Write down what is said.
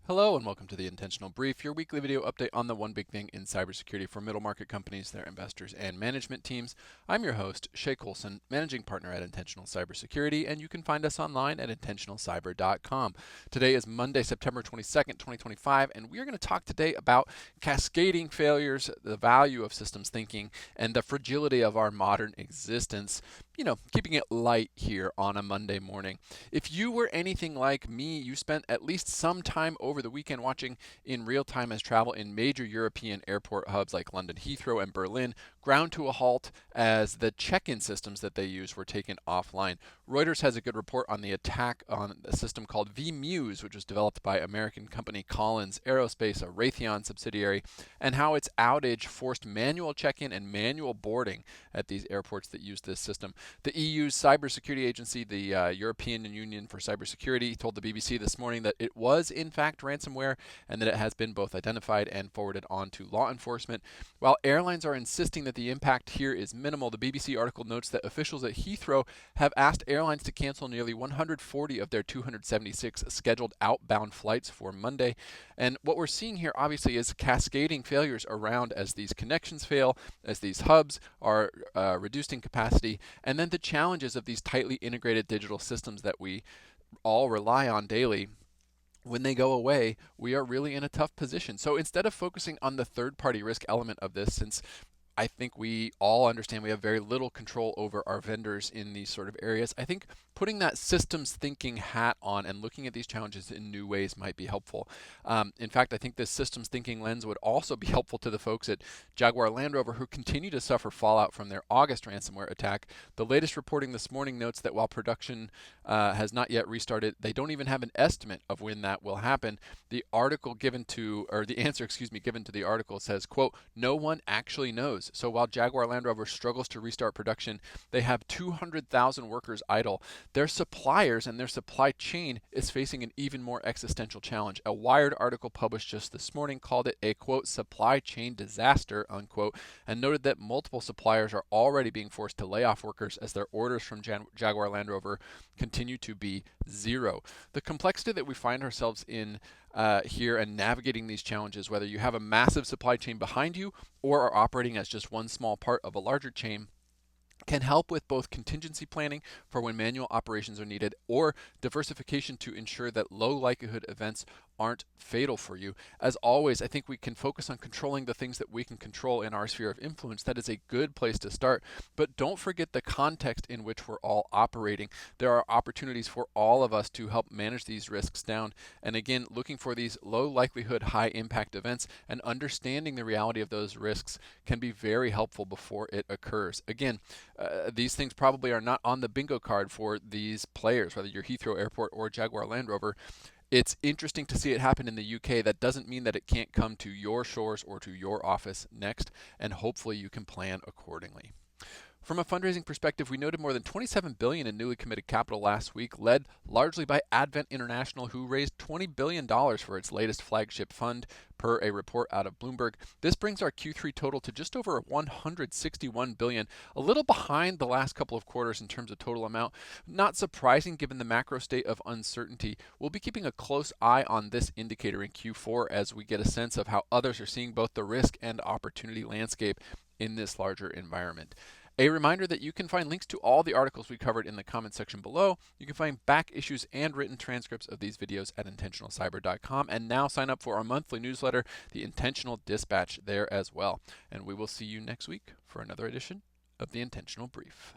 Hello and welcome to the Intentional Brief, your weekly video update on the one big thing in cybersecurity for middle market companies, their investors, and management teams. I'm your host, Shay Colson, managing partner at Intentional Cybersecurity, and you can find us online at intentionalcyber.com. Today is Monday, September 22nd, 2025, and we are going to talk today about cascading failures, the value of systems thinking, and the fragility of our modern existence. Keeping it light here on a Monday morning. If you were anything like me, you spent at least some time over the weekend watching in real time as travel in major European airport hubs like London Heathrow and Berlin ground to a halt as the check-in systems that they use were taken offline. Reuters has a good report on the attack on a system called vMUSE, which was developed by American company Collins Aerospace, a Raytheon subsidiary, and how its outage forced manual check-in and manual boarding at these airports that use this system. The EU's cybersecurity agency, the European Union for Cybersecurity, told the BBC this morning that it was in fact ransomware and that it has been both identified and forwarded on to law enforcement. While airlines are insisting that the impact here is minimal, the BBC article notes that officials at Heathrow have asked airlines to cancel nearly 140 of their 276 scheduled outbound flights for Monday. And what we're seeing here obviously is cascading failures around as these connections fail, as these hubs are reduced in capacity, and then the challenges of these tightly integrated digital systems that we all rely on daily. When they go away, we are really in a tough position. So instead of focusing on the third party risk element of this, since I think we all understand we have very little control over our vendors in these sort of areas, I think putting that systems thinking hat on and looking at these challenges in new ways might be helpful. In fact, I think this systems thinking lens would also be helpful to the folks at Jaguar Land Rover who continue to suffer fallout from their August ransomware attack. The latest reporting this morning notes that while production has not yet restarted, they don't even have an estimate of when that will happen. The article given to, or the answer, given to the article says, quote, "No one actually knows." So while Jaguar Land Rover struggles to restart production, they have 200,000 workers idle. Their suppliers and their supply chain is facing an even more existential challenge. A Wired article published just this morning called it a, quote, "supply chain disaster," unquote, and noted that multiple suppliers are already being forced to lay off workers as their orders from Jaguar Land Rover continue to be zero. The complexity that we find ourselves in here and navigating these challenges, whether you have a massive supply chain behind you or are operating as just one small part of a larger chain, can help with both contingency planning for when manual operations are needed or diversification to ensure that low likelihood events aren't fatal for you. As always, I think we can focus on controlling the things that we can control in our sphere of influence. That is a good place to start. But don't forget the context in which we're all operating. There are opportunities for all of us to help manage these risks down. And again, looking for these low likelihood, high impact events and understanding the reality of those risks can be very helpful before it occurs. Again, these things probably are not on the bingo card for these players, whether you're Heathrow Airport or Jaguar Land Rover. It's interesting to see it happen in the UK. That doesn't mean that it can't come to your shores or to your office next, and hopefully you can plan accordingly. From a fundraising perspective, we noted more than $27 billion in newly committed capital last week, led largely by Advent International, who raised $20 billion for its latest flagship fund, per a report out of Bloomberg. This brings our Q3 total to just over $161 billion, a little behind the last couple of quarters in terms of total amount. Not surprising given the macro state of uncertainty. We'll be keeping a close eye on this indicator in Q4 as we get a sense of how others are seeing both the risk and opportunity landscape in this larger environment. A reminder that you can find links to all the articles we covered in the comment section below. You can find back issues and written transcripts of these videos at intentionalcyber.com. And now sign up for our monthly newsletter, The Intentional Dispatch, there as well. And we will see you next week for another edition of The Intentional Brief.